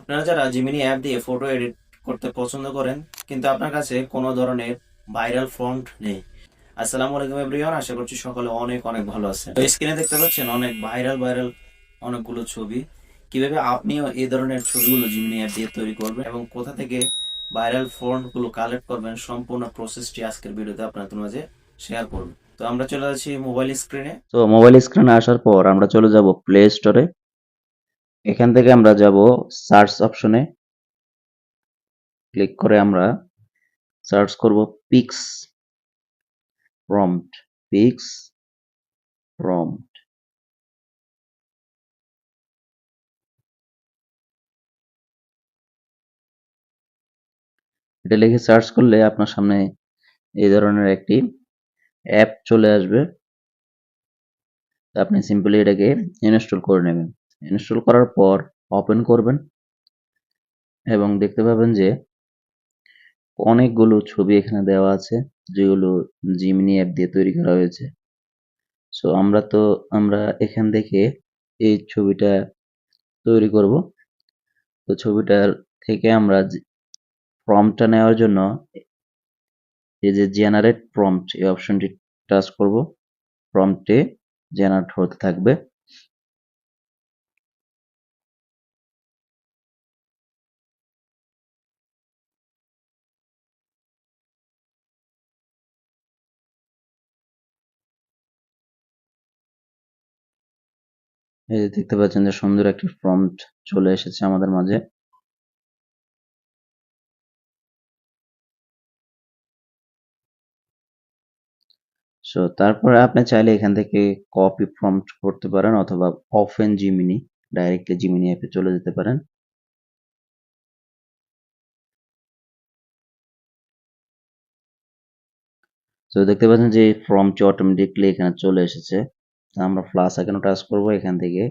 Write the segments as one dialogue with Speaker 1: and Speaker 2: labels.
Speaker 1: আপনারা যারা Gemini app দিয়ে ফটো এডিট করতে পছন্দ করেন কিন্তু আপনার কাছে কোনো ধরনের ভাইরাল ফন্ট নেই। আসসালামু আলাইকুম এভরিওয়ান, আশা করছি সকলে অনেক অনেক ভালো আছেন। তো স্ক্রিনে দেখতে পাচ্ছেন অনেক ভাইরাল অনেকগুলো ছবি। কিভাবে আপনিও এই ধরনের ছবিগুলো জিমিনি অ্যাপ দিয়ে তৈরি করবেন এবং কোথা থেকে ভাইরাল ফন্টগুলো কালেক্ট করবেন, সম্পূর্ণ প্রসেসটি আজকের ভিডিওতে আপনাদের মাঝে শেয়ার করব। তো আমরা চলে যাচ্ছি মোবাইল স্ক্রিনে। তো মোবাইল স্ক্রিনে আসার পর আমরা চলে যাব প্লে স্টোরে। এখান থেকে আমরা যাব সার্চ অপশনে, ক্লিক করে আমরা সার্চ করব পিক্স প্রম্পট। পিক্স প্রম্পট এটা লিখে সার্চ করলে আপনার সামনে এই ধরনের একটি অ্যাপ চলে আসবে। আপনি সিম্পলি এটাকে ইনস্টল করে নেবেন। ইনস্টল করার পর ওপেন করবেন এবং দেখতে পাবেন যে অনেকগুলো ছবি এখানে দেওয়া আছে, যেগুলো জিমিনি অ্যাপ দিয়ে তৈরি করা হয়েছে। সো আমরা এখান থেকে এই ছবিটা তৈরি করব। তো ছবিটার থেকে আমরা প্রম্পটটা নেওয়ার জন্য এই যে জেনারেট প্রম্পট এই অপশনটি টাচ করব। প্রম্পটে জেনারেট হতে থাকবে। এই যে দেখতে পাচ্ছেন যে সুন্দর একটি প্রম্পট চলে এসেছে আমাদের মাঝে। সো তারপরে আপনি চাইলে এখান থেকে কপি প্রম্পট করতে পারেন অথবা ওপেন জিমিনি, ডাইরেক্টলি জিমিনি অ্যাপে চলে যেতে পারেন। তো দেখতে পাচ্ছেন যে প্রম্পটটি অটোমেটিকলি এখানে চলে এসেছে। আমরা প্লাস আইকনে টাচ করব। এখান থেকে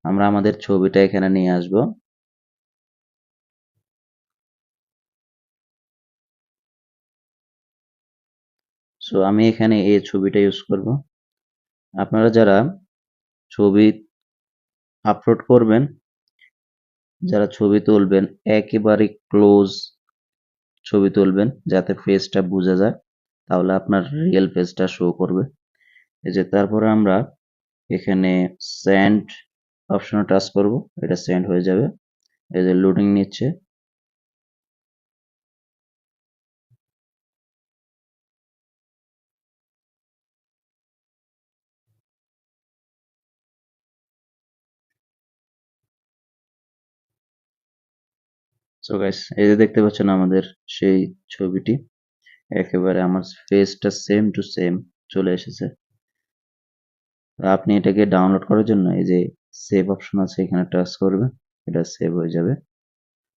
Speaker 1: আমরা আমাদের ছবিটা এখানে নিয়ে আসব। সো আমি এখানে এই ছবিটা ইউজ করব। আপনারা যারা ছবি আপলোড করবেন, যারা ছবি তুলবেন, একেবারে ক্লোজ ছবি তুলবেন যাতে ফেসটা বোঝা যায়, তাহলে আপনার রিয়েল ফেসটা শো করবে। এই যে তারপরে আমরা এখানে সেন্ড অপশনে টাচ করব। এটা সেন্ড হয়ে যাবে। এই যে লোডিং নিচ্ছে। সো গাইস, এই যে দেখতে পাচ্ছেন আমাদের সেই ছবিটি, একেবারে আমার ফেসটা সেম টু সেম চলে এসেছে। আপনি এটাকে ডাউনলোড করার জন্য এই যে সেভ অপশন আছে, এখানে টাচ করবেন। এটা সেভ হয়ে যাবে।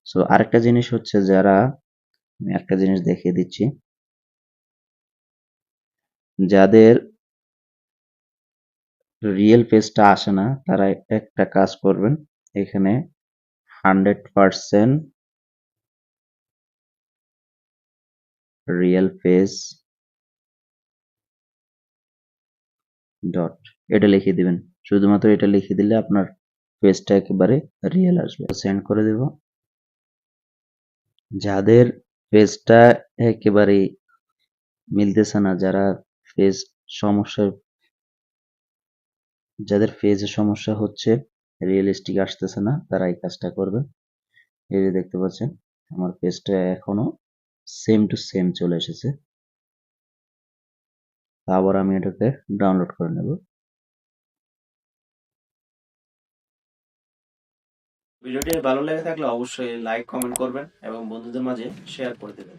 Speaker 1: সো আরেকটা জিনিস হচ্ছে, আমি একটা জিনিস দেখিয়ে দিচ্ছি। যাদের রিয়েল ফেসটা আসে না, তারা একটা কাজ করবেন। এখানে 100% রিয়েল ফেস ডট এটা লিখে দিবেন। শুধুমাত্র এটা লিখে দিলে আপনার ফেসটা একেবারে রিয়েল আসবে। সেন্ড করে দেব। যাদের ফেসটা একেবারে মিলতেছে না, ফেস সমস্যা যাদের ফেসে সমস্যা হচ্ছে, রিয়েলিস্টিক আসতেছে না, তারা এই কাজটা করবেন। এই যে দেখতে পাচ্ছেন আমার ফেসটা এখনো সেম টু সেম চলে এসেছে। আবার আমি এটাকে ডাউনলোড করে নেব। ভিডিওটি ভালো লেগে থাকলে অবশ্যই লাইক কমেন্ট করবেন এবং বন্ধুদের মাঝে শেয়ার করে দেবেন।